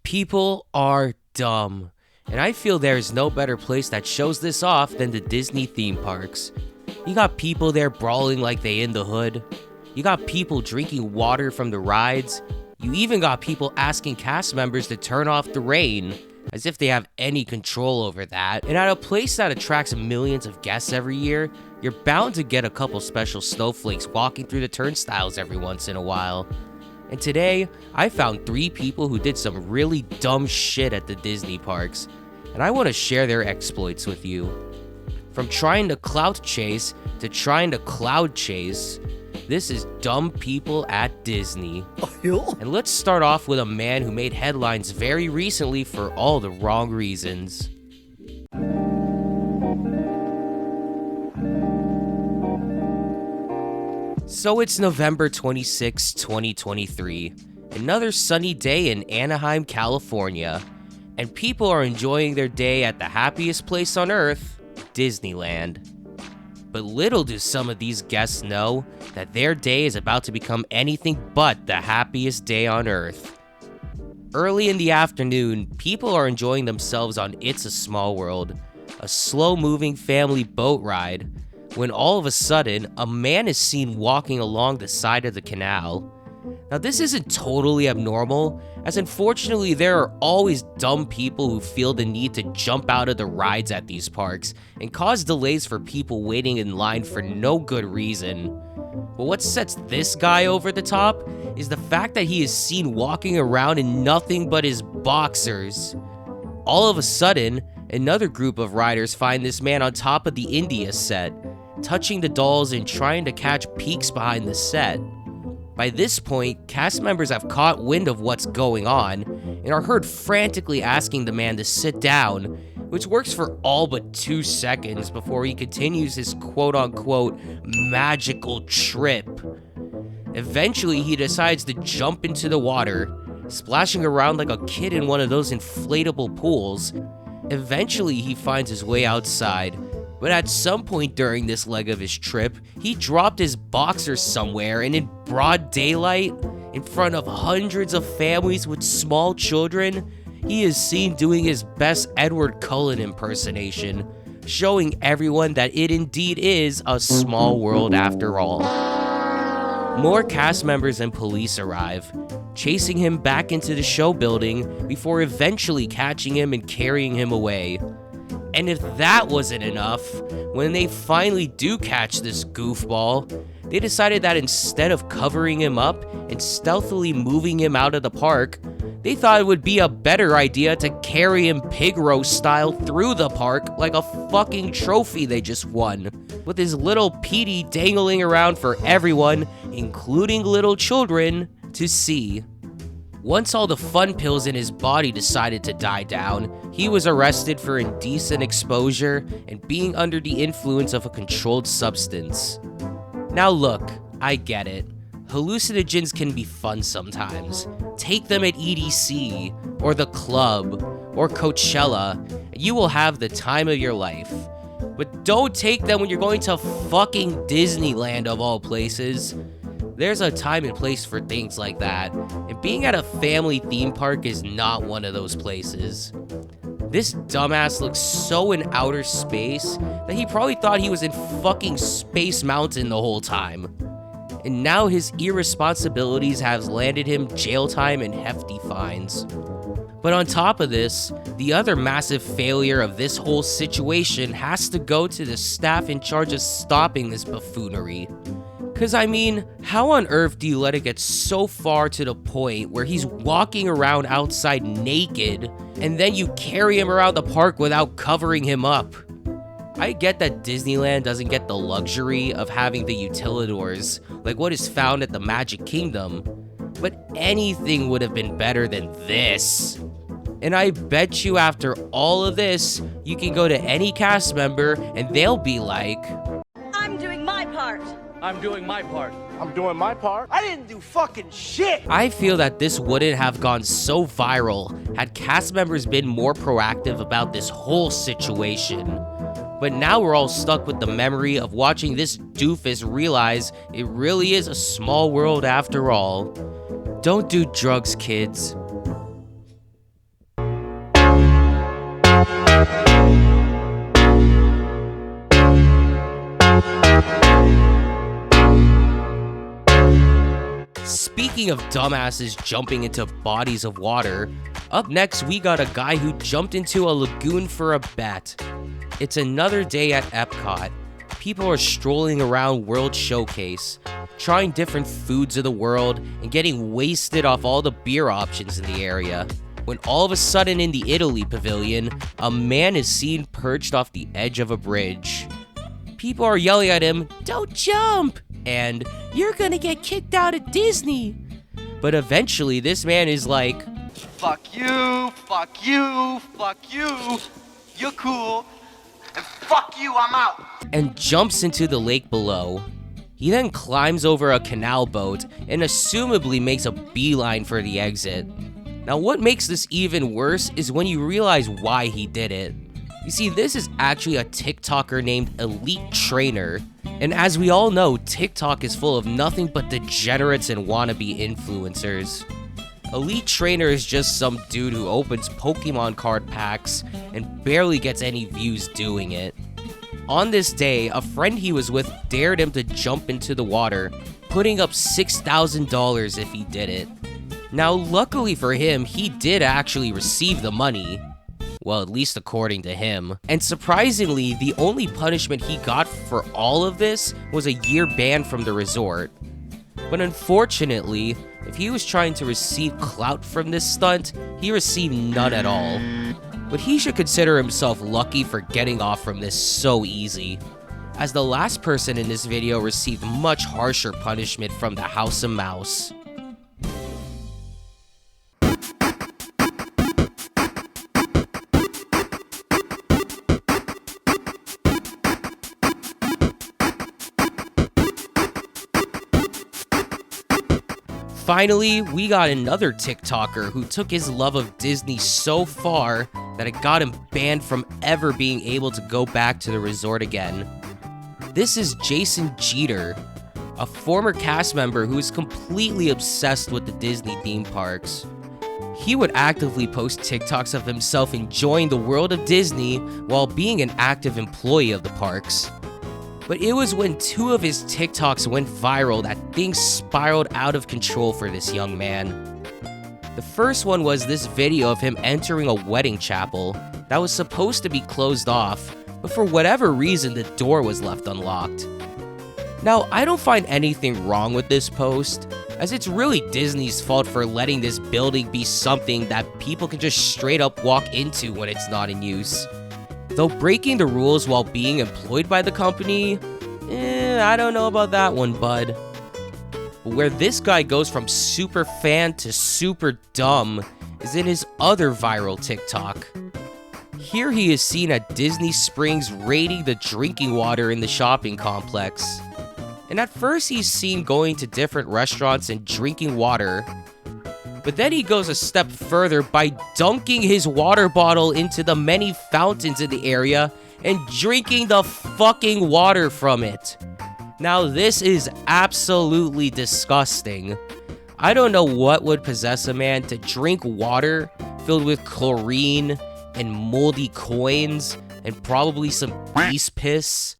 People are dumb, and I feel there's no better place that shows this off than the Disney theme parks. You got people there brawling like they in the hood. You got people drinking water from the rides. You even got people asking cast members to turn off the rain, as if they have any control over that. And at a place that attracts millions of guests every year, you're bound to get a couple special snowflakes walking through the turnstiles every once in a while. And today, I found 3 people who did some really dumb shit at the Disney parks, and I want to share their exploits with you. From trying to clout chase to trying to cloud chase, this is Dumb People at Disney. And let's start off with a man who made headlines very recently for all the wrong reasons. So it's November 26, 2023, another sunny day in Anaheim, California, and people are enjoying their day at the happiest place on earth, Disneyland. But little do some of these guests know that their day is about to become anything but the happiest day on earth. Early in the afternoon, people are enjoying themselves on It's a Small World, a slow-moving family boat ride, when all of a sudden, a man is seen walking along the side of the canal. Now, this isn't totally abnormal, as unfortunately there are always dumb people who feel the need to jump out of the rides at these parks and cause delays for people waiting in line for no good reason. But what sets this guy over the top is the fact that he is seen walking around in nothing but his boxers. All of a sudden, another group of riders find this man on top of the India set, touching the dolls and trying to catch peeks behind the set. By this point, cast members have caught wind of what's going on and are heard frantically asking the man to sit down, which works for all but 2 seconds before he continues his quote-unquote magical trip. Eventually, he decides to jump into the water, splashing around like a kid in one of those inflatable pools. Eventually, he finds his way outside, but at some point during this leg of his trip, he dropped his boxers somewhere, and in broad daylight, in front of hundreds of families with small children, he is seen doing his best Edward Cullen impersonation, showing everyone that it indeed is a small world after all. More cast members and police arrive, chasing him back into the show building before eventually catching him and carrying him away. And if that wasn't enough, when they finally do catch this goofball, they decided that instead of covering him up and stealthily moving him out of the park, they thought it would be a better idea to carry him pig roast style through the park like a fucking trophy they just won, with his little Petey dangling around for everyone, including little children, to see. Once all the fun pills in his body decided to die down, he was arrested for indecent exposure and being under the influence of a controlled substance. Now look, I get it. Hallucinogens can be fun sometimes. Take them at EDC, or the club, or Coachella, and you will have the time of your life. But don't take them when you're going to fucking Disneyland of all places. There's a time and place for things like that, and being at a family theme park is not one of those places. This dumbass looks so in outer space that he probably thought he was in fucking Space Mountain the whole time. And now his irresponsibilities have landed him jail time and hefty fines. But on top of this, the other massive failure of this whole situation has to go to the staff in charge of stopping this buffoonery. Cause I mean, how on earth do you let it get so far to the point where he's walking around outside naked, and then you carry him around the park without covering him up? I get that Disneyland doesn't get the luxury of having the utilidors, like what is found at the Magic Kingdom, but anything would have been better than this. And I bet you after all of this, you can go to any cast member and they'll be like, I'm doing my part. I'm doing my part. I'm doing my part. I didn't do fucking shit. I feel that this wouldn't have gone so viral had cast members been more proactive about this whole situation. But now we're all stuck with the memory of watching this doofus realize it really is a small world after all. Don't do drugs, kids. speaking of dumbasses jumping into bodies of water, up next we got a guy who jumped into a lagoon for a bet. It's another day at Epcot. People are strolling around World Showcase, trying different foods of the world and getting wasted off all the beer options in the area, when all of a sudden in the Italy pavilion, a man is seen perched off the edge of a bridge. People are yelling at him, "Don't jump!" and "You're gonna get kicked out of Disney!" But eventually this man is like, "Fuck you, fuck you, fuck you, you're cool, and fuck you, I'm out!" and jumps into the lake below. He then climbs over a canal boat and assumably makes a beeline for the exit. Now what makes this even worse is when you realize why he did it. You see, this is actually a TikToker named Elite Trainer, and as we all know, TikTok is full of nothing but degenerates and wannabe influencers. Elite Trainer is just some dude who opens Pokemon card packs and barely gets any views doing it. On this day, a friend he was with dared him to jump into the water, putting up $6,000 if he did it. Now, luckily for him, he did actually receive the money. Well, at least according to him. And surprisingly, the only punishment he got for all of this was a year ban from the resort. But unfortunately, if he was trying to receive clout from this stunt, he received none at all. But he should consider himself lucky for getting off from this so easy, as the last person in this video received much harsher punishment from the House of Mouse. Finally, we got another TikToker who took his love of Disney so far that it got him banned from ever being able to go back to the resort again. This is Jason Jeter, a former cast member who is completely obsessed with the Disney theme parks. He would actively post TikToks of himself enjoying the world of Disney while being an active employee of the parks. But it was when two of his TikToks went viral that things spiraled out of control for this young man. The first one was this video of him entering a wedding chapel that was supposed to be closed off, but for whatever reason the door was left unlocked. Now, I don't find anything wrong with this post, as it's really Disney's fault for letting this building be something that people can just straight up walk into when it's not in use. Though breaking the rules while being employed by the company, I don't know about that one, bud. But where this guy goes from super fan to super dumb is in his other viral TikTok. Here he is seen at Disney Springs raiding the drinking water in the shopping complex. And at first he's seen going to different restaurants and drinking water, but then he goes a step further by dunking his water bottle into the many fountains in the area and drinking the fucking water from it. Now this is absolutely disgusting. I don't know what would possess a man to drink water filled with chlorine and moldy coins and probably some beast piss.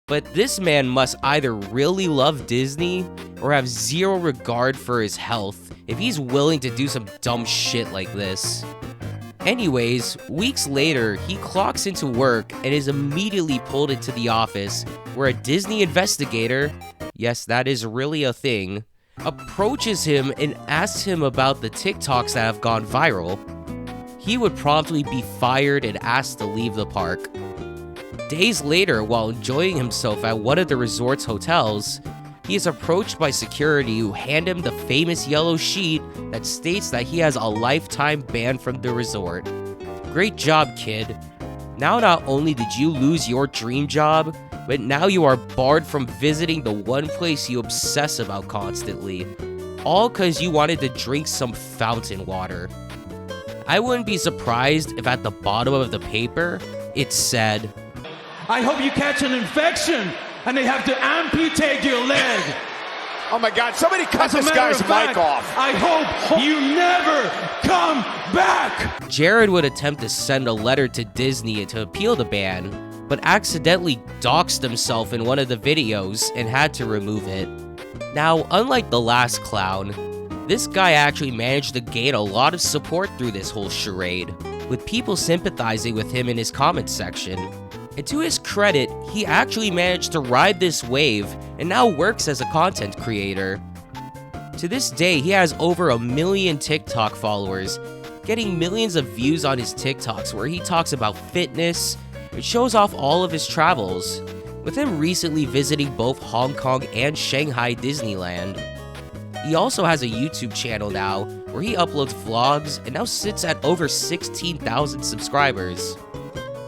But this man must either really love Disney or have zero regard for his health if he's willing to do some dumb shit like this. Anyways, weeks later, he clocks into work and is immediately pulled into the office where a Disney investigator, yes, that is really a thing, approaches him and asks him about the TikToks that have gone viral. He would promptly be fired and asked to leave the park. Days later, while enjoying himself at one of the resort's hotels, he is approached by security who hand him the famous yellow sheet that states that he has a lifetime ban from the resort. Great job, kid. Now not only did you lose your dream job, but now you are barred from visiting the one place you obsess about constantly. All cause you wanted to drink some fountain water. I wouldn't be surprised if at the bottom of the paper, it said, "I hope you catch an infection and they have to amputate your leg." Oh my God, somebody cut this guy's mic off. I hope you never come back. Jared would attempt to send a letter to Disney to appeal the ban, but accidentally doxed himself in one of the videos and had to remove it. Now, unlike the last clown, This guy actually managed to gain a lot of support through this whole charade, with people sympathizing with him in his comment section. And to his credit, he actually managed to ride this wave and now works as a content creator. To this day, he has over 1 million TikTok followers, getting millions of views on his TikToks where he talks about fitness and shows off all of his travels, with him recently visiting both Hong Kong and Shanghai Disneyland. He also has a YouTube channel now where he uploads vlogs and now sits at over 16,000 subscribers.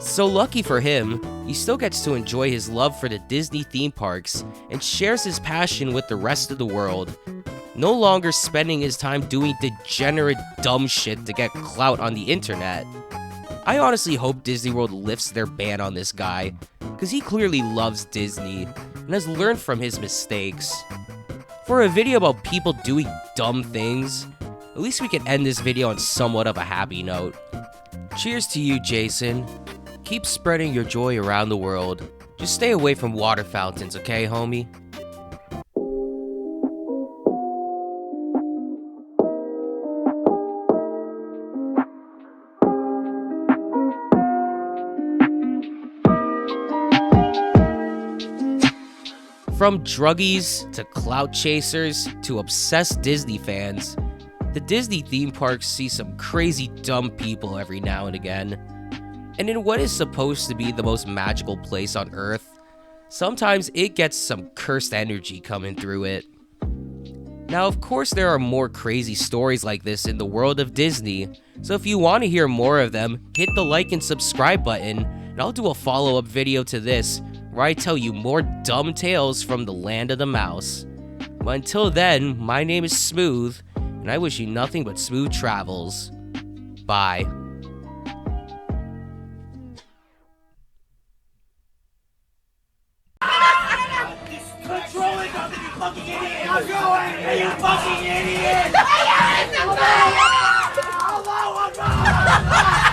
So lucky for him, he still gets to enjoy his love for the Disney theme parks and shares his passion with the rest of the world, no longer spending his time doing degenerate dumb shit to get clout on the internet. I honestly hope Disney World lifts their ban on this guy, because he clearly loves Disney and has learned from his mistakes. For a video about people doing dumb things, at least we can end this video on somewhat of a happy note. Cheers to you, Jason. Keep spreading your joy around the world. Just stay away from water fountains, okay, homie? From druggies to clout chasers to obsessed Disney fans, the Disney theme parks see some crazy dumb people every now and again. And in what is supposed to be the most magical place on Earth, sometimes it gets some cursed energy coming through it. Now, of course, there are more crazy stories like this in the world of Disney, so if you want to hear more of them, hit the like and subscribe button, and I'll do a follow-up video to this where I tell you more dumb tales from the land of the mouse. But until then, my name is Smooth, and I wish you nothing but smooth travels. Bye. Controlling us, you fucking idiot! I'm going! Hey, you fucking idiot! Allah Akbar!